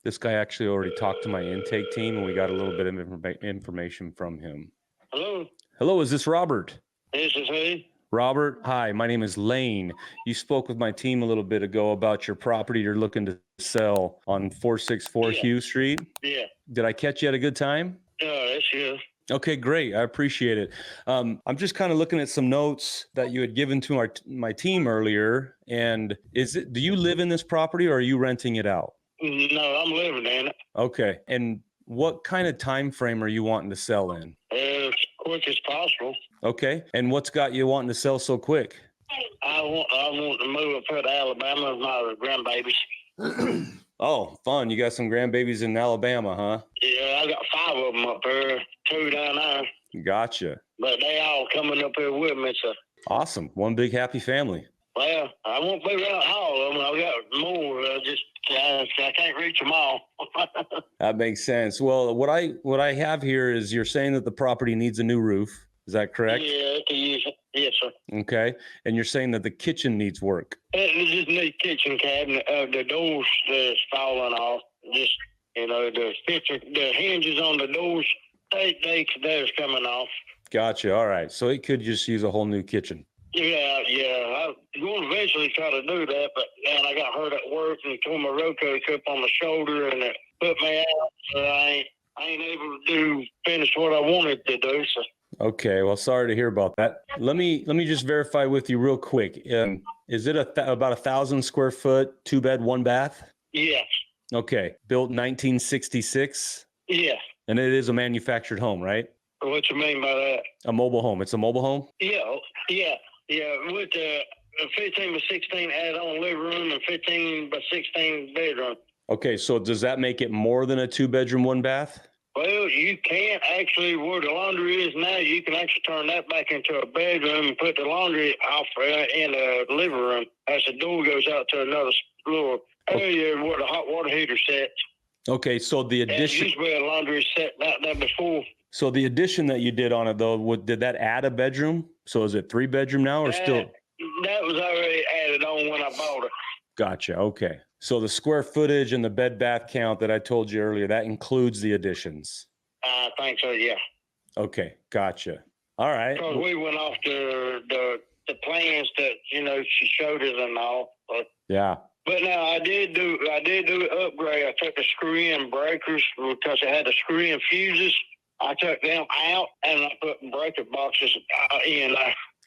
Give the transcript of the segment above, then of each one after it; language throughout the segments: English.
This guy actually already talked to my intake team, and we got a little bit of information from him. Hello? Hello, is this Robert? This is he. Robert, hi, my name is Lane. You spoke with my team a little bit ago about your property you're looking to sell on 464 Hugh Street. Yeah. Did I catch you at a good time? That's you. Okay, great. I appreciate it. I'm just kind of looking at some notes that you had given to my team earlier. And do you live in this property or are you renting it out? No, I'm living in it. Okay. And what kind of time frame are you wanting to sell in? As quick as possible. Okay. And what's got you wanting to sell so quick? I want to move up here to Alabama with my grandbabies. Oh, fun. You got some grandbabies in Alabama, huh? Yeah, I got 5 of them up here, 2 down there. Gotcha. But they all coming up here with me, so. Awesome. One big happy family. Well, I won't be around all of them. I got more. I can't reach them all. That makes sense. Well, what I have here is you're saying that the property needs a new roof. Is that correct? Yeah, it can use it. Yes, sir. Okay. And you're saying that the kitchen needs work. It just needs kitchen cabinet. The doors that's falling off. Just, the hinges on the doors, they're coming off. Gotcha. All right. So it could just use a whole new kitchen. Yeah. I'm going to eventually try to do that, but I got hurt at work and tore my rotator cuff on my shoulder, and it put me out. So I ain't able to finish what I wanted to do. So. Okay. Well, sorry to hear about that. Let me just verify with you real quick. Is it about 1,000 square foot, 2-bed, 1-bath? Yes. Okay. Built 1966? Yes. And it is a manufactured home, right? What you mean by that? A mobile home. It's a mobile home? Yeah. With the 15 by 16 add-on living room and 15 by 16 bedroom. Okay, so does that make it more than a 2-bedroom, 1-bath? Well, you can't actually, where the laundry is now, you can actually turn that back into a bedroom and put the laundry off in the living room as the door goes out to another little area where the hot water heater sets. Okay, so the addition... There used to be a laundry set out there before. So the addition that you did on it, though, did that add a bedroom? So is it 3-bedroom now or still? That was already added on when I bought it. Gotcha. Okay. So the square footage and the bed bath count that I told you earlier, that includes the additions? I think so, yeah. Okay. Gotcha. All right. Because we went off the plans that, she showed us and all. Yeah. But now I did do an upgrade. I took the screw-in breakers because it had the screw-in fuses. I took them out and I put breaker boxes in.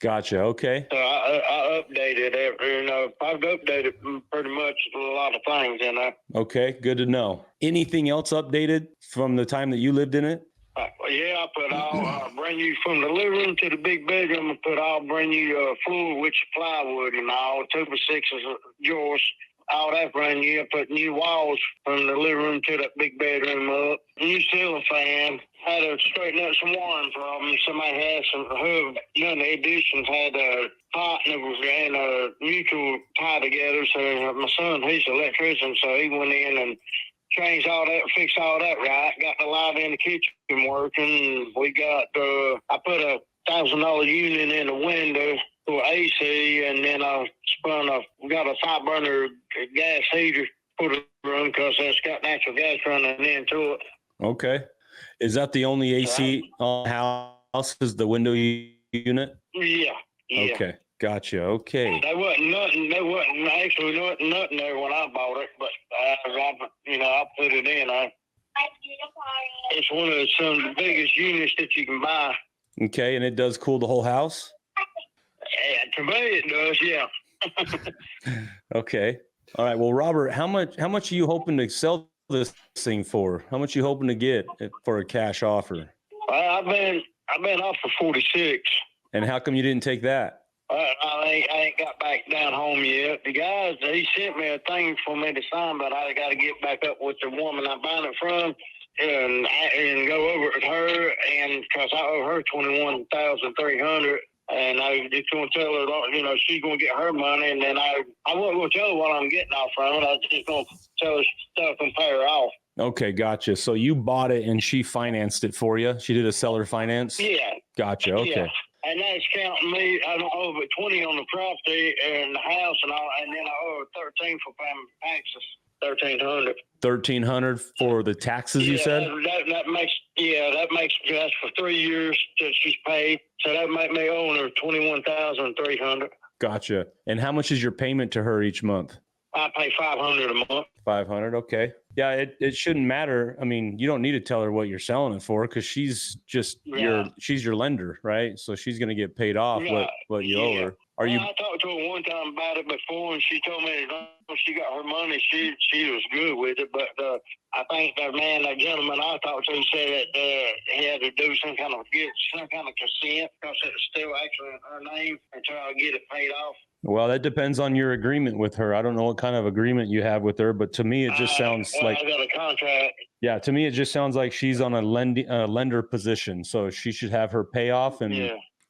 Gotcha. Okay. So I updated it. I've updated pretty much a lot of things, Okay. Good to know. Anything else updated from the time that you lived in it? Yeah, I put all brand new from the living room to the big bedroom. I put all brand new floor with plywood and all 2x6 drawers. All that brand new. I put new walls from the living room to that big bedroom up. New ceiling fan. Had to straighten up some wiring problems. Somebody had none of the additions had a pot and a mutual tie together. So my son, he's an electrician, so he went in and changed all that, fixed all that right. Got the light in the kitchen working. We got, I put a $1,000 unit in the window for AC, and then I got a 5-burner gas heater for the room because it's got natural gas running into it. Okay. Is that the only AC on the house? Is the window unit? Yeah. Okay. Gotcha. Okay. There wasn't nothing there when I bought it, but I put it in. It's one of the biggest units that you can buy. Okay, and it does cool the whole house? Yeah, to me it does, yeah. Okay. All right. Well, Robert, how much are you hoping to sell this thing for? How much are you hoping to get for a cash offer? I've been off for 46. And how come you didn't take that? I ain't got back down home yet. The guys, he sent me a thing for me to sign, but I got to get back up with the woman I'm buying it from and go over it with her, and because I owe her $21,300. And I just going to tell her, she's going to get her money, and then I wasn't going to tell her what I'm getting off from it. I was just going to tell her stuff and pay her off. Okay, gotcha. So you bought it and she financed it for you? She did a seller finance? Yeah. Gotcha, okay. Yeah. And that's counting me. I don't owe but 20 on the property and the house and all, and then I owe 13 for paying taxes. $1,300. 1,300 for the taxes, you said? That makes that's for 3 years that she's paid. So that make me owe her $21,300. Gotcha. And how much is your payment to her each month? I pay $500 a month. 500. Okay. Yeah, it shouldn't matter. I mean, you don't need to tell her what you're selling it for because she's just she's your lender, right? So she's going to get paid off what you owe her. I talked to her one time about it before, and she told me as long as she got her money, she was good with it. But I think that gentleman I talked to said that he had to do some kind of consent because it was still actually in her name until I get it paid off. Well, that depends on your agreement with her. I don't know what kind of agreement you have with her, but to me, it just sounds like I got a contract. Yeah, to me, it just sounds like she's on a lender position, so she should have her payoff. And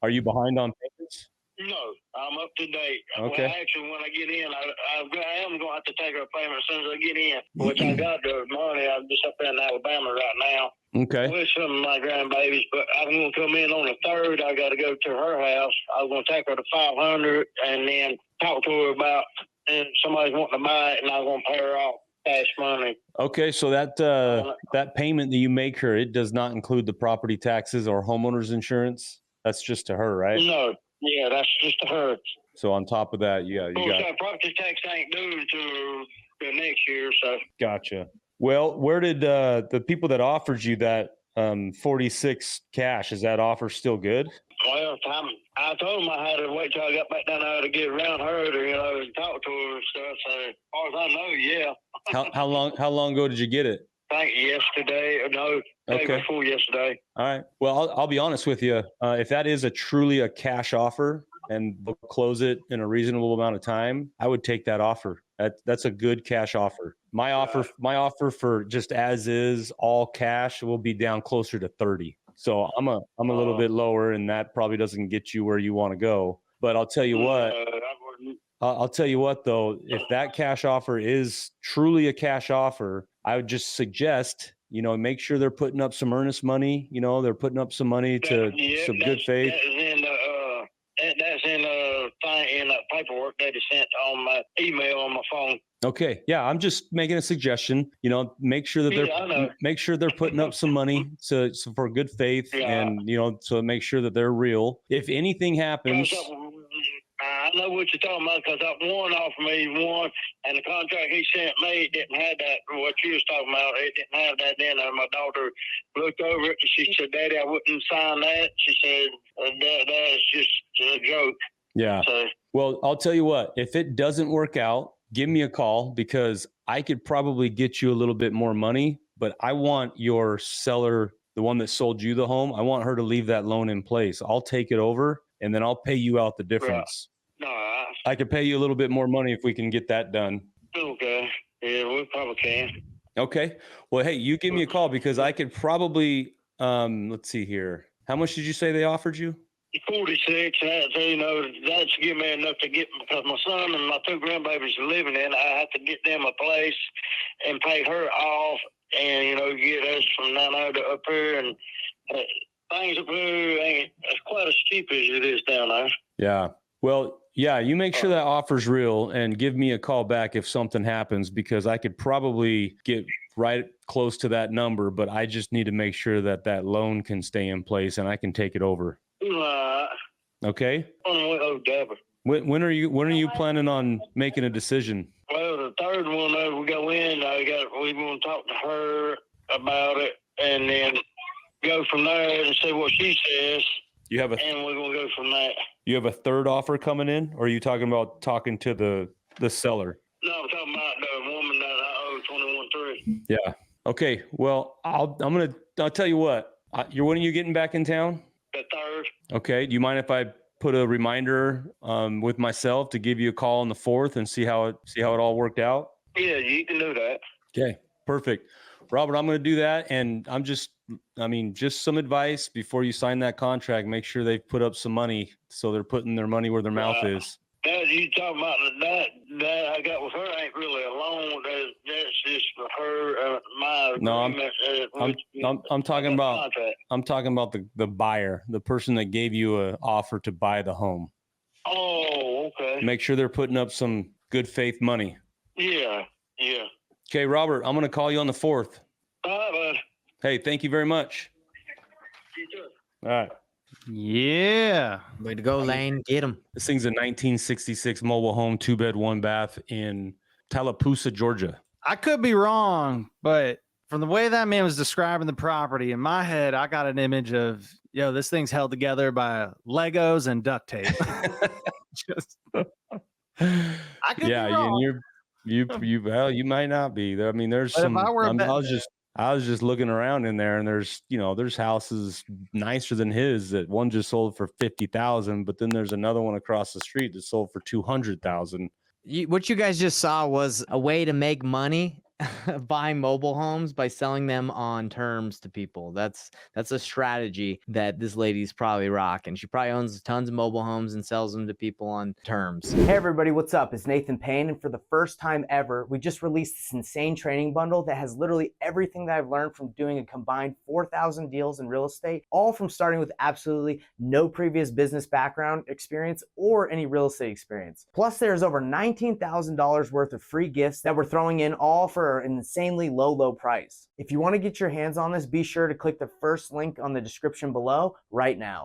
Are you behind on payments? No, I'm up to date. Okay. Well, actually, when I get in, I am going to have to take her payment as soon as I get in, which I got the money. I'm just up there in Alabama right now. Okay. With some of my grandbabies, but I'm going to come in on the 3rd. I got to go to her house. I'm going to take her to 500 and then talk to her about and somebody's wanting to buy it, and I'm going to pay her off cash money. Okay, so that payment that you make her, it does not include the property taxes or homeowners insurance. That's just to her, right? No. Yeah, that's just to her. So on top of that, you got property tax ain't due until the next year. So gotcha. Well, where did the people that offered you that 46 cash, is that offer still good? Well, I told them I had to wait till I got back down there to get around her to talk to her and stuff. So as far as I know, yeah. How long ago did you get it? I think yesterday. No, day before yesterday. All right. Well, I'll be honest with you. If that is truly a cash offer and they'll close it in a reasonable amount of time, I would take that offer. That's a good cash offer. My offer for just as is all cash will be down closer to 30. So I'm a little bit lower, and that probably doesn't get you where you want to go. But I'll tell you what. I'll tell you what, though, if that cash offer is truly a cash offer, I would just suggest, make sure they're putting up some earnest money. They're putting up some money to some good faith. That's in the paperwork that is sent on my email on my phone. Okay. Yeah. I'm just making a suggestion, make sure that make sure they're putting up some money so for good faith and, so make sure that they're real. If anything happens. I know what you're talking about because that one offered me one, and the contract he sent me didn't have that. What you was talking about, it didn't have that in there. My daughter looked over it and she said, "Daddy, I wouldn't sign that." She said, "That is just a joke." Yeah. So, well, I'll tell you what. If it doesn't work out, give me a call because I could probably get you a little bit more money. But I want your seller, the one that sold you the home, I want her to leave that loan in place. I'll take it over. And then I'll pay you out the difference. No, I could pay you a little bit more money if we can get that done. Okay. Yeah, we probably can. Okay. Well, hey, you give me a call because I could probably, let's see here. How much did you say they offered you? 46. That's give me enough to get, because my son and my 2 grandbabies are living in. I have to get them a place and pay her off and, get us from down there to up here. And things up here ain't quite as cheap as it is down there. Yeah. Well, yeah, you make sure that offer's real and give me a call back if something happens, because I could probably get right close to that number, but I just need to make sure that that loan can stay in place and I can take it over. Okay. When are you planning on making a decision? Well, the 3rd one, we go in. We want to talk to her about it, and then go from there and see what she says. And we're gonna go from there. You have a 3rd offer coming in, or are you talking to the seller? No, I'm talking about the woman that I owe $21,300. Yeah. Okay. Well, I'll tell you what. When are you getting back in town? The 3rd. Okay. Do you mind if I put a reminder with myself to give you a call on the 4th and see how it all worked out? Yeah, you can do that. Okay. Perfect. Robert, I'm going to do that. And just some advice before you sign that contract, make sure they've put up some money so they're putting their money where their mouth is. That you talking about that I got with her ain't really a loan. That's just for her. My agreement. No, I'm talking about the buyer, the person that gave you an offer to buy the home. Oh, okay. Make sure they're putting up some good faith money. Yeah. Okay, Robert, I'm going to call you on the 4th. All right, bud. Hey, thank you very much. You too. All right. Yeah. Way to go, Lane. Get him. This thing's a 1966 mobile home, 2-bed, 1-bath in Tallapoosa, Georgia. I could be wrong, but from the way that man was describing the property, in my head, I got an image of, this thing's held together by Legos and duct tape. Just, I could be wrong. Well, you might not be. I mean, there's But some. if I were a I was just looking around in there, and there's houses nicer than his that one just sold for 50,000, but then there's another one across the street that sold for 200,000. What you guys just saw was a way to make money buying mobile homes by selling them on terms to people. That's a strategy that this lady's probably rocking. She probably owns tons of mobile homes and sells them to people on terms. Hey everybody, what's up? It's Nathan Payne, and for the first time ever, we just released this insane training bundle that has literally everything that I've learned from doing a combined 4,000 deals in real estate, all from starting with absolutely no previous business background experience or any real estate experience. Plus, there's over $19,000 worth of free gifts that we're throwing in, all for an insanely low price. If you want to get your hands on this, be sure to click the first link on the description below right now.